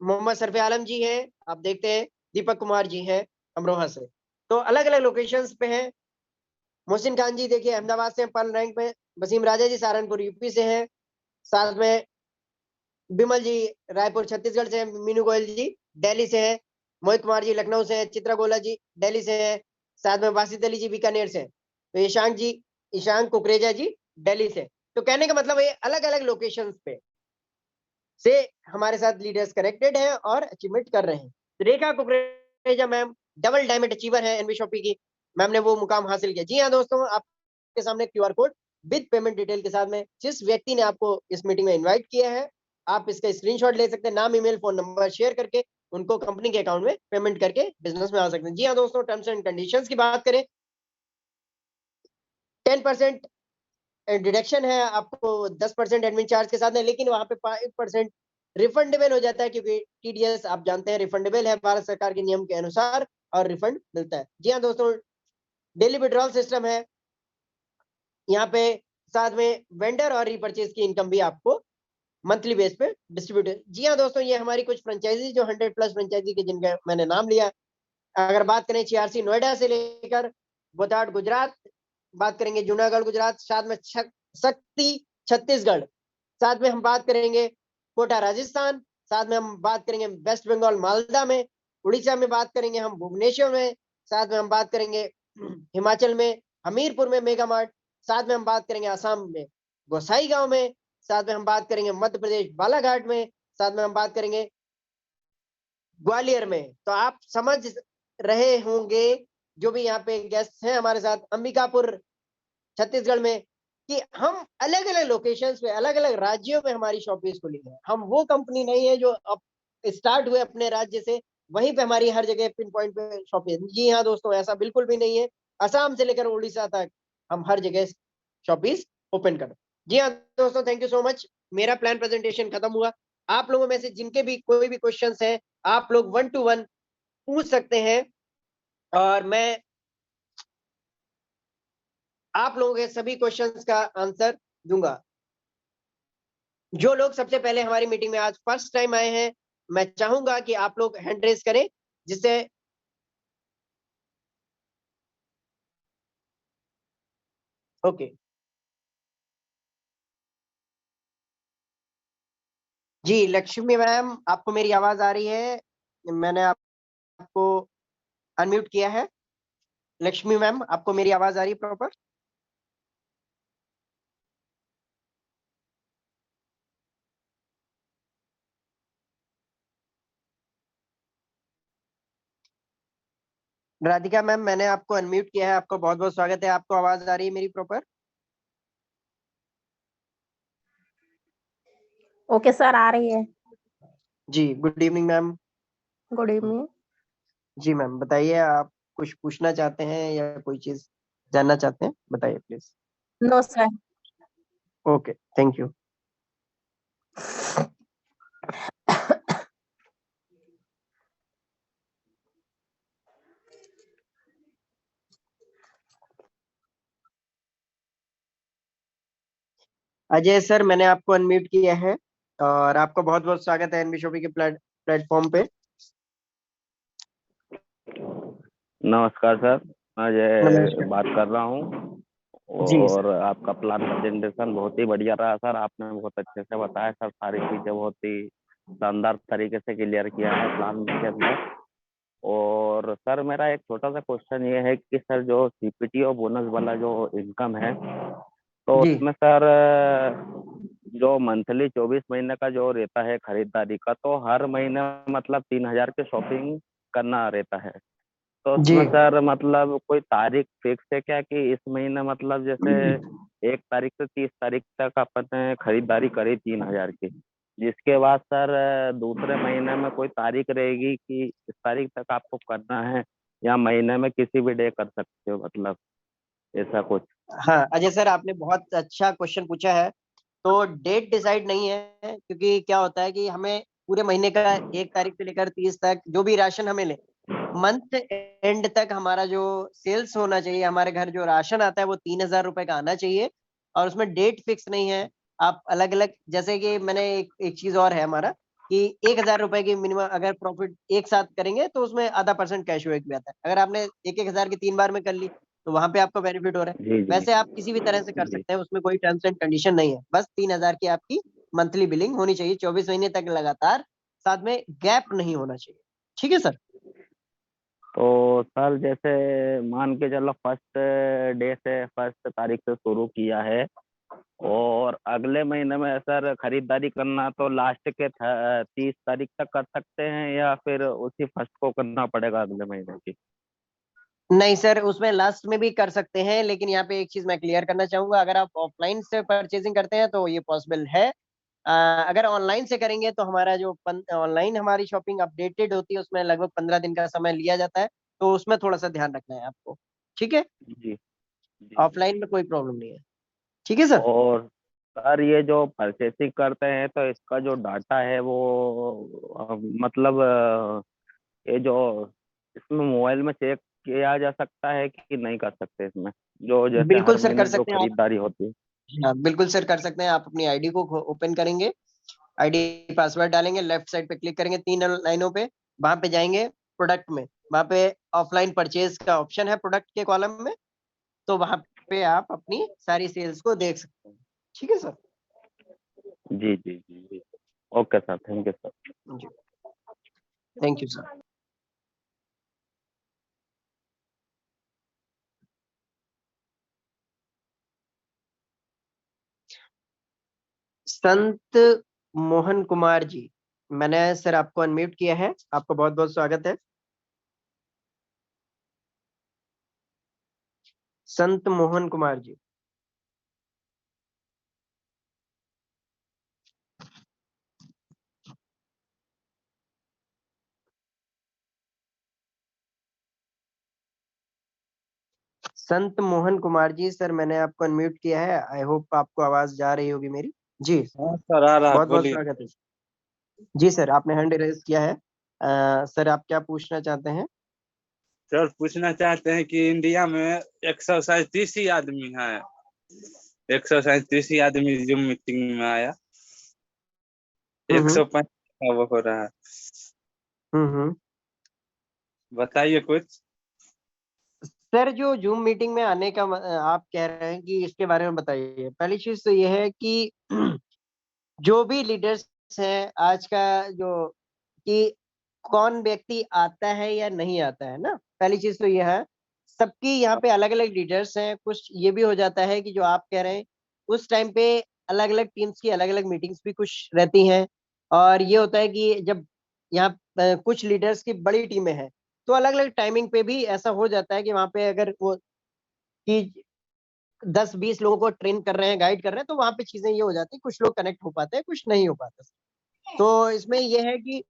मोहम्मद सरफे आलम जी हैं, आप देखते हैं दीपक कुमार जी हैं अमरोहा से। तो अलग अलग लोकेशंस पे हैं। मोहसिन खान जी देखिए अहमदाबाद से पर्ल रैंक में। वसीम राजा जी सहारनपुर यूपी से हैं। साथ में बिमल जी रायपुर छत्तीसगढ़ से हैं। मीनू गोयल जी दिल्ली से हैं। मोहित कुमार जी लखनऊ से हैं। चित्रा गोला जी दिल्ली से हैं। साथ में वासित अली जी बीकानेर से हैं। तो ईशांक कुकरेजा जी दिल्ली से। तो कहने का मतलब ये अलग अलग लोकेशन पे से हमारे साथ लीडर्स कनेक्टेड हैं और अचीवमेंट कर रहे हैं। तो Rekha Kukreja ma'am double diamond achiever है एनवी शॉपी की। मैम ने वो मुकाम हासिल किया। जी हाँ दोस्तों, आपके सामने QR code with payment detail के साथ में, जिस व्यक्ति ने आपको इस मीटिंग में इन्वाइट किया है, आप इसका स्क्रीनशॉट ले सकते हैं। नाम, ईमेल, फोन नंबर शेयर करके उनको कंपनी के अकाउंट में पेमेंट करके बिजनेस में आ सकते हैं। जी हाँ दोस्तों, टर्म्स एंड कंडीशंस की बात करें, 10% डिडक्शन है आपको, 10% एडमिन चार्ज के साथ है, लेकिन वहां पे 5% रिफंडेबल हो जाता है, क्योंकि टीडीएस आप जानते हैं रिफंडेबल है भारत सरकार के नियम के अनुसार, और रिफंड मिलता है। जी हाँ दोस्तों, डेली विड्रॉल सिस्टम है यहाँ पे। साथ में वेंडर और रीपर्चेज की इनकम भी आपको मंथली बेस पे डिस्ट्रीब्यूट। जी हाँ दोस्तों, ये हमारी कुछ फ्रेंचाइजी जो 100+ फ्रेंचाइजी के जिनका मैंने नाम लिया। अगर बात करें सीआरसी नोएडा से लेकर बोटाड गुजरात, बात करेंगे जूनागढ़ गुजरात, साथ में शक्ति छत्तीसगढ़, साथ में हम बात करेंगे कोटा राजस्थान, साथ में हम बात करेंगे वेस्ट बंगाल मालदा में, उड़ीसा में बात करेंगे हम भुवनेश्वर में, साथ में हम बात करेंगे हिमाचल में हमीरपुर में मेगा मार्ट, साथ में हम बात करेंगे आसाम में गोसाई गांव में, साथ में हम बात करेंगे मध्य प्रदेश बालाघाट में, साथ में हम बात करेंगे ग्वालियर में। तो आप समझ रहे होंगे, जो भी यहाँ पे गेस्ट हैं हमारे साथ, अंबिकापुर छत्तीसगढ़ में, कि हम अलग अलग लोकेशंस पे, अलग अलग राज्यों में हमारी शॉपिंग खुली है। हम वो कंपनी नहीं है जो अब स्टार्ट हुए अपने राज्य से, वहीं पे हमारी हर जगह पिन पॉइंट पे शॉपिंग। जी हाँ दोस्तों, ऐसा बिल्कुल भी नहीं है। असम से लेकर उड़ीसा तक हम हर जगह शॉपिंग ओपन कर। जी हाँ दोस्तों, थैंक यू सो मच। मेरा प्लान प्रेजेंटेशन खत्म हुआ। आप लोगों में से जिनके भी कोई भी क्वेश्चंस है, आप लोग 1 to 1 पूछ सकते हैं, और मैं आप लोगों के सभी क्वेश्चंस का आंसर दूंगा। जो लोग सबसे पहले हमारी मीटिंग में आज फर्स्ट टाइम आए हैं, मैं चाहूंगा कि आप लोग हैंड रेस करें, जिससे ओके। जी लक्ष्मी मैम, आपको मेरी आवाज आ रही है? मैंने आपको अनम्यूट किया है। लक्ष्मी मैम, आपको मेरी आवाज आ रही है प्रॉपर? राधिका मैम, मैंने आपको अनम्यूट किया है, आपका बहुत बहुत स्वागत है। आपको आवाज आ रही है मेरी प्रॉपर? ओके सर, आ रही है। जी, good evening ma'am. Good evening. जी मैम, बताइए, आप कुछ पूछना चाहते हैं या कोई चीज जानना चाहते हैं? बताइए please. No sir. Okay, thank you. Ajay sir, मैंने आपको अनम्यूट किया है और आपका बहुत बहुत स्वागत है एनबी शॉपी के प्लेटफॉर्म पे। नमस्कार सर, मैं अजय नमस्कार। बात कर रहा हूँ। जी और सर। आपका प्लान प्रेजेंटेशन बहुत ही बढ़िया रहा सर। आपने बहुत अच्छे से बताया सर, सारी चीज़ें बहुत ही शानदार तरीके से क्लियर किया है प्लान के अंदर। और सर मेरा एक छोटा सा क्वेश्चन ये है कि सर जो सीपीटी और बोनस वाला जो इनकम है, तो जी उसमें सर जो मंथली 24 महीने का जो रहता है खरीदारी का, तो हर महीने मतलब 3,000 की शॉपिंग करना रहता है। तो जी। उसमें सर मतलब कोई तारीख फिक्स है क्या कि इस महीने मतलब जैसे 1 तारीख से 30 तारीख तक अपन ने खरीदारी करी 3,000 की, जिसके बाद सर दूसरे महीने में कोई तारीख रहेगी कि इस तारीख तक आपको करना है, या महीने में किसी भी डे कर सकते हो, मतलब ऐसा कुछ? हाँ अजय सर, आपने बहुत अच्छा क्वेश्चन पूछा है। तो डेट डिसाइड नहीं है, क्योंकि क्या होता है कि हमें पूरे महीने का 1 तारीख से लेकर 30 तक जो भी राशन हमें ले, मंथ एंड तक हमारा जो सेल्स होना चाहिए, हमारे घर जो राशन आता है वो 3,000 रुपए का आना चाहिए। और उसमें डेट फिक्स नहीं है। आप अलग अलग, जैसे कि मैंने एक चीज और है हमारा, कि 1,000 रुपए की मिनिमम अगर प्रॉफिट एक साथ करेंगे तो उसमें आधा % कैशबैक भी आता है। अगर आपने 1,000 की 3 बार में कर ली तो वहां पे आपको बेनिफिट हो रहा है। जी जी वैसे आप किसी भी तरह से कर जी। सकते हैं, उसमें कोई टर्म्स एंड कंडीशन नहीं है। बस 3,000 की आपकी मंथली बिलिंग होनी चाहिए, 24 महीने तक लगातार, साथ में गैप नहीं होना चाहिए। ठीक है सर। तो सर जैसे मान के चलो फर्स्ट डे से, 1 तारीख से शुरू किया है, और अगले महीने में सर खरीदारी करना तो लास्ट के 30 तारीख तक कर सकते हैं, या फिर उसी फर्स्ट को करना पड़ेगा अगले महीने की? नहीं सर, उसमें लास्ट में भी कर सकते हैं, लेकिन यहाँ पे एक चीज मैं क्लियर करना चाहूंगा। अगर आप ऑफलाइन से परचेजिंग करते हैं तो ये पॉसिबल है। अगर ऑनलाइन से करेंगे तो हमारा जो ऑनलाइन हमारी शॉपिंग अपडेटेड होती है, उसमें लगभग 15 दिन का समय लिया जाता है। तो उसमें थोड़ा सा ध्यान रखना है आपको। ठीक है। जी जी जी। ऑफलाइन में कोई प्रॉब्लम नहीं है। ठीक है सर। और सर ये जो परचेसिंग करते हैं तो इसका जो डाटा है वो मतलब ये जो इसमें मोबाइल में चेक किया जा सकता है कि नहीं कर सकते इसमें, जो जैसे बिल्कुल हर सर कर महीने जो सकते हैं आप। खरीदारी होती है? हाँ बिल्कुल सर कर सकते हैं। आप अपनी आईडी को ओपन करेंगे, आईडी पासवर्ड डालेंगे, लेफ्ट साइड पे क्लिक करेंगे 3 लाइनों पे, वहां पे जाएंगे प्रोडक्ट में, वहां पे ऑफलाइन परचेज का ऑप्शन है प्रोडक्ट के कॉलम में। तो वहां पे आप अपनी सारी सेल्स को देख सकते हैं। ठीक है सर। जी जी जी जी। Okay sir, thank you sir. जी, thank you sir. Sant Mohan Kumar ji, मैंने सर आपको अनम्यूट किया है, आपका बहुत बहुत स्वागत है। संत मोहन कुमार जी। संत मोहन कुमार जी सर, मैंने आपको अनम्यूट किया है। आई होप आपको आवाज जा रही होगी मेरी। जी, हाँ सर, आ रहा है, बहुत बहुत बोलिए। स्वागत है। जी सर, आपने हैंड रेज किया है। सर आप क्या पूछना चाहते हैं? सर पूछना चाहते हैं कि इंडिया में 137 ही आदमी है, 137 ही आदमी जूम मीटिंग में आया, हम्म 105 का वो हो रहा है। हम्म। बताइए कुछ। सर जो जूम मीटिंग में आने का आप कह रहे हैं कि इसके बारे में बताइए। पहली चीज तो ये है कि जो भी लीडर्स हैं आज का, जो कि कौन व्यक्ति आता है या नहीं आता है ना, पहली चीज तो ये है। सबकी यहाँ पे अलग अलग लीडर्स हैं। कुछ ये भी हो जाता है कि जो आप कह रहे हैं उस टाइम पे अलग अलग टीम्स की अलग अलग मीटिंग्स भी कुछ रहती हैं। और ये होता है कि जब यहाँ कुछ लीडर्स की बड़ी टीमें हैं, तो अलग अलग टाइमिंग पे भी ऐसा हो जाता है कि वहां पे अगर वो कि 10-20 लोगों को ट्रेन कर रहे हैं, गाइड कर रहे हैं, तो वहां पे चीजें ये हो जाती है, कुछ लोग कनेक्ट हो पाते हैं, कुछ नहीं हो पाते। तो इसमें ये है कि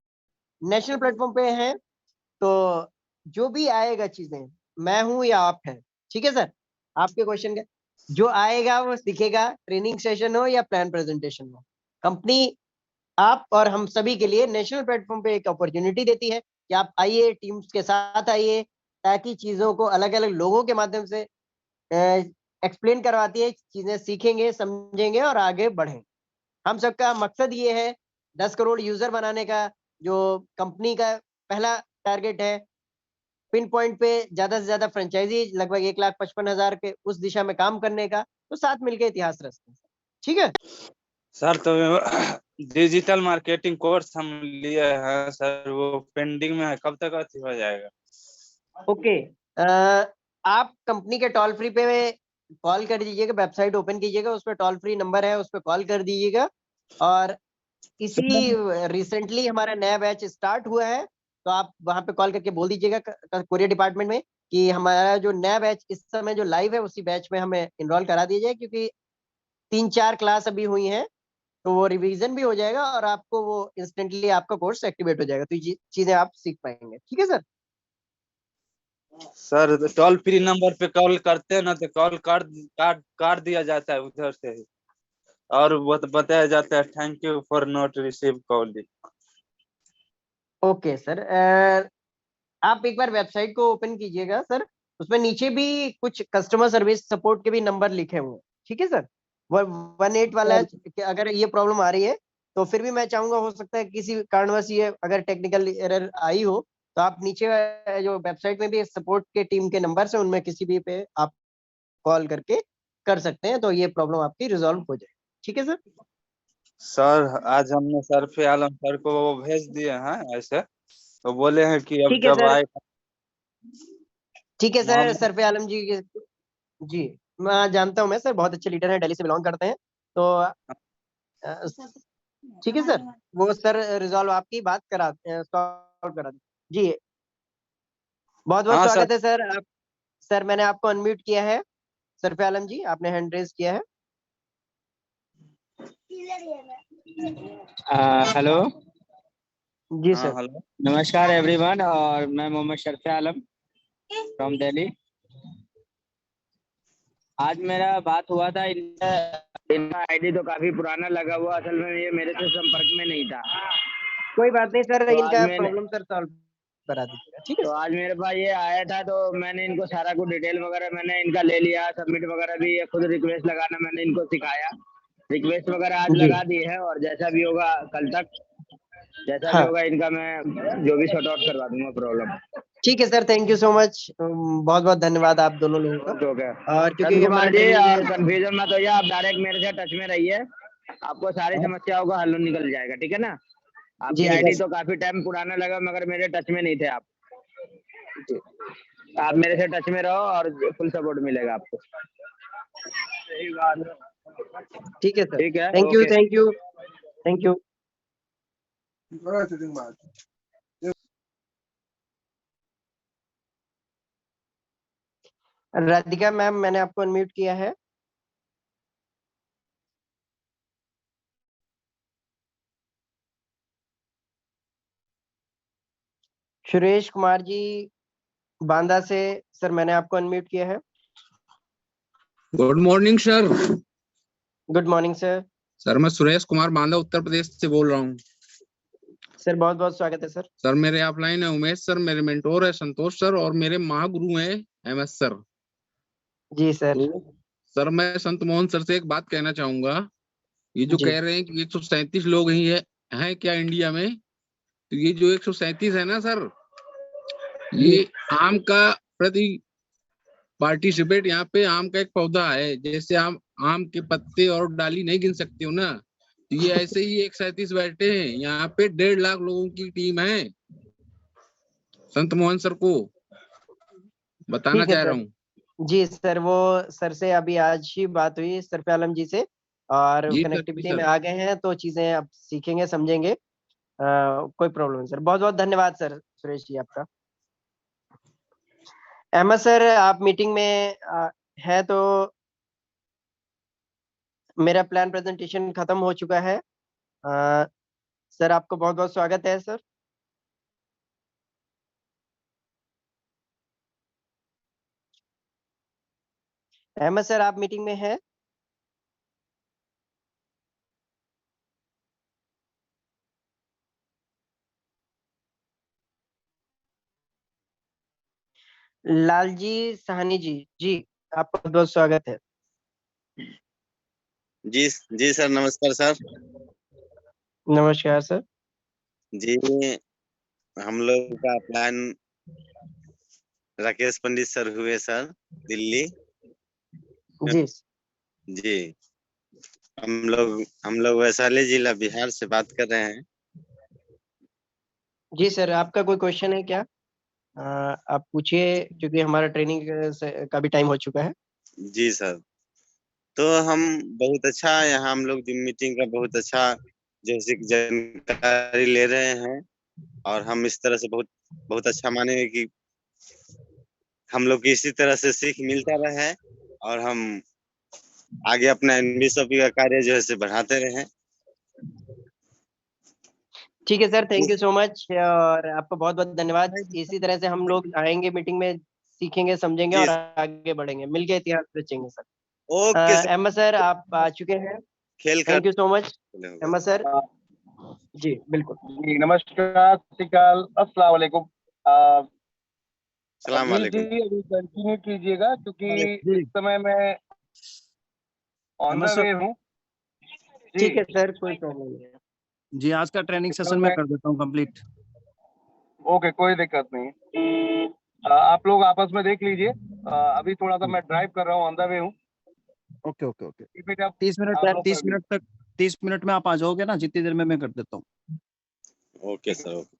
नेशनल प्लेटफॉर्म पे है, तो जो भी आएगा चीजें, मैं हूं या आप हैं, ठीक है सर, आपके क्वेश्चन का जो आएगा वो सीखेगा, ट्रेनिंग सेशन हो या प्लान प्रेजेंटेशन हो, कंपनी आप और हम सभी के लिए नेशनल प्लेटफॉर्म पे एक अपॉर्चुनिटी देती है कि आप आइए, टीम्स के साथ आइए, ताकि चीजों को अलग अलग लोगों के माध्यम से एक्सप्लेन करवाती है, चीजें सीखेंगे, समझेंगे और आगे बढ़ें। हम सबका मकसद ये है 10 करोड़ यूजर बनाने का, जो कंपनी का पहला टारगेट है। पिन पॉइंट पे ज्यादा से ज्यादा फ्रेंचाइजी लगभग 1,55,000 के उस दिशा में काम करने का, तो साथ मिलकर इतिहास रचते हैं। ठीक है सर, तो डिजिटल मार्केटिंग कोर्स हम लिए हैं सर, वो पेंडिंग में है, कब तक अथी हो जाएगा? ओके। आप कंपनी के टोल फ्री पे कॉल कर दीजिएगा, वेबसाइट ओपन कीजिएगा, उस पर टोल फ्री नंबर है, उस पर कॉल कर दीजिएगा। और इसी रिसेंटली हमारा नया बैच स्टार्ट हुआ है, तो आप वहां पे कॉल करके बोल दीजिएगा कोरियर डिपार्टमेंट में कि हमारा जो नया बैच इस समय जो लाइव है, उसी बैच में हमें इनरोल करा दीजिए, क्योंकि 3-4 क्लास अभी हुई हैं, तो वो रिवीजन भी हो जाएगा और आपको वो इंस्टेंटली आपका कोर्स एक्टिवेट हो जाएगा, तो ये चीजें आप सीख पाएंगे। ठीक है sir. Sir, toll free number पे कॉल करते हैं ना, तो कॉल काट दिया जाता है उधर से ही, और वो बताया जाता है thank you for not receive call. Okay sir, आप एक बार वेबसाइट को ओपन कीजिएगा सर, उसमें नीचे भी कुछ कस्टमर सर्विस सपोर्ट के भी नंबर लिखे हुए हैं। ठीक है सर, 18 वाला अगर ये प्रॉब्लम आ रही है, तो फिर भी मैं चाहूंगा, हो सकता है किसी कारणवश ये अगर टेक्निकल एरर आई हो, तो आप नीचे जो वेबसाइट में भी सपोर्ट के टीम के नंबर से, उनमें किसी भी पे आप कॉल करके कर सकते हैं, तो ये प्रॉब्लम आपकी रिजॉल्व हो जाए। ठीक है सर। सर, आज हमने सरफे आलम सर को वो भेज दिए हैं ऐसे, तो बोले हैं कि अब ठीक है जब सर, आए ठीक है सर, हम सरफे आलम जी मैं जानता हूँ, मैं सर बहुत अच्छे लीडर हैं, दिल्ली से बिलोंग करते हैं, तो ठीक है सर, वो सर रिजॉल्व आपकी बात सॉल्व करा दें। जी बहुत बहुत हाँ सर। स्वागत है सर। आप सर, मैंने आपको अनम्यूट किया है, सरफे आलम जी, आपने हैंड रेज किया है। हेलो, जी हाँ, सर। हेलो। नमस्कार एवरीवन, और मैं मोहम्मद शरफे आलम फ्रॉम दिल्ली। आज मेरा बात हुआ था, इनका आईडी तो काफी पुराना लगा हुआ, असल में ये मेरे से संपर्क में नहीं था। कोई बात नहीं सर, तो आज इनका मैंने प्रॉब्लम सर सॉल्व करा दीजिएगा। ठीक है तो आज मेरे पास ये आया था, तो मैंने इनको सारा कुछ डिटेल वगैरह मैंने इनका ले लिया, सबमिट वगैरह भी, खुद रिक्वेस्ट लगाना मैंने इनको सिखाया, रिक्वेस्ट वगैरह आज जी। लगा दी है, और जैसा भी होगा कल तक, जैसा भी हाँ होगा इनका मैं जो भी सॉर्ट आउट करवा दूंगा प्रॉब्लम। ठीक है sir, thank you so much, बहुत बहुत धन्यवाद आप दोनों लोगों का। ओके। और क्योंकि चंद हमारा कुमार जी, ट्रेनिंग और कंफ्यूजन मत होइए, आप डायरेक्ट मेरे से टच में रहिए, आपको सारी समस्याओं का हल निकल जाएगा। ठीक है ना? आपकी जी आईडी तो काफी टाइम पुराना लगा, मगर मेरे टच में नहीं थे आप। आप मेरे से टच में रहो और फुल सपोर्ट मिलेगा आपको। ठीक है सर, ठीक है, thank you okay. Thank you thank you. Radhika ma'am, मैंने आपको अनम्यूट किया है। सुरेश कुमार जी बांदा से, सर मैंने आपको अनम्यूट किया है। Good morning sir. Good morning sir. Sir मैं सुरेश कुमार बांदा उत्तर प्रदेश से बोल रहा हूँ। सर बहुत बहुत स्वागत है सर। सर मेरे अपलाइन है उमेश सर, मेरे मेंटोर है संतोष सर, और मेरे महागुरु हैं MS सर। जी सर। तो सर मैं संत मोहन सर से एक बात कहना चाहूंगा, ये जो जी। कह रहे हैं कि 137 लोग ही हैं क्या इंडिया में, तो ये जो 137 है ना सर, ये आम का प्रति पार्टिसिपेट, यहाँ पे आम का एक पौधा है, जैसे आम के पत्ते और डाली नहीं गिन सकते हो ना, तो ये ऐसे ही 137 बैठे हैं यहाँ पे, 1.5 लाख लोगों की टीम है। संत मोहन सर को बताना ठीक है चाह रहा सर। हूँ। जी सर, वो सर से अभी आज ही बात हुई सरफे आलम जी से, और जी कनेक्टिविटी सर। में आ गए हैं, तो चीजें अब सीखेंगे, समझेंगे। कोई प्रॉब्लम नहीं सर, बहुत बहुत धन्यवाद सर सुरेश जी आपका। अहमद सर, आप मीटिंग में है तो मेरा प्लान प्रेजेंटेशन खत्म हो चुका है। सर, आपको बहुत बहुत स्वागत है सर। अहमद सर, आप मीटिंग में हैं? लालजी साहनी जी, जी आपका बहुत बहुत स्वागत है। जी जी सर, नमस्कार सर। नमस्कार सर। जी, हम लोग का प्लान राकेश पंडित सर हुए सर, दिल्ली। जी जी, हम लोग वैशाली जिला बिहार से बात कर रहे हैं। जी सर, आपका कोई क्वेश्चन है क्या? आप पूछिए, क्योंकि हमारा ट्रेनिंग का भी टाइम हो चुका है। जी सर, तो हम बहुत अच्छा यहाँ हम लोग मीटिंग का बहुत अच्छा जैसे कि जानकारी ले रहे हैं, और हम इस तरह से बहुत बहुत अच्छा मानेंगे कि हम लोग को इसी तरह से सीख मिलता रहे, और हम आगे अपना एनबीएसपी का कार्य जो है से बढ़ाते रहें। ठीक है sir, thank you so much, और आपको बहुत बहुत धन्यवाद। इसी तरह से हम लोग आएंगे मीटिंग में, सीखेंगे, समझेंगे और आगे बढ़ेंगे, मिलके इतिहास रचेंगे sir. Okay sir, Ahmed sir, आप आ चुके हैं। खेल कर thank you so much Ahmed sir. जी बिल्कुल। जी नमस्कार, सत श्री अकाल, अस्सलाम वालेकुम। सलाम अभी वालेकुम। अभी कंटिन्यू कीजिएगा, क्योंकि इस समय मैं ऑन द वे हूँ। ठीक है सर, कोई प्रॉब्लम नहीं है। जी, आज का ट्रेनिंग सेशन मैं कर देता हूँ कंप्लीट। ओके, कोई दिक्कत नहीं। आप लोग आपस में देख लीजिए। अभी थोड़ा सा मैं ड्राइव कर रहा हूँ, ऑन द वे हूँ। Okay okay okay. 30 30 मिनट में आप आ जाओगे ना, जितनी देर में मैं कर देता हूँ। Okay sir, okay.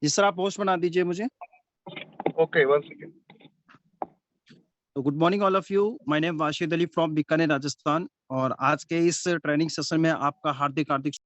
जिस तरह आप पोस्ट बना दीजिए मुझे। Okay, 1 second. तो good morning all of you, my name Washid Ali from Bikaner Rajasthan, और आज के इस ट्रेनिंग सेशन में आपका हार्दिक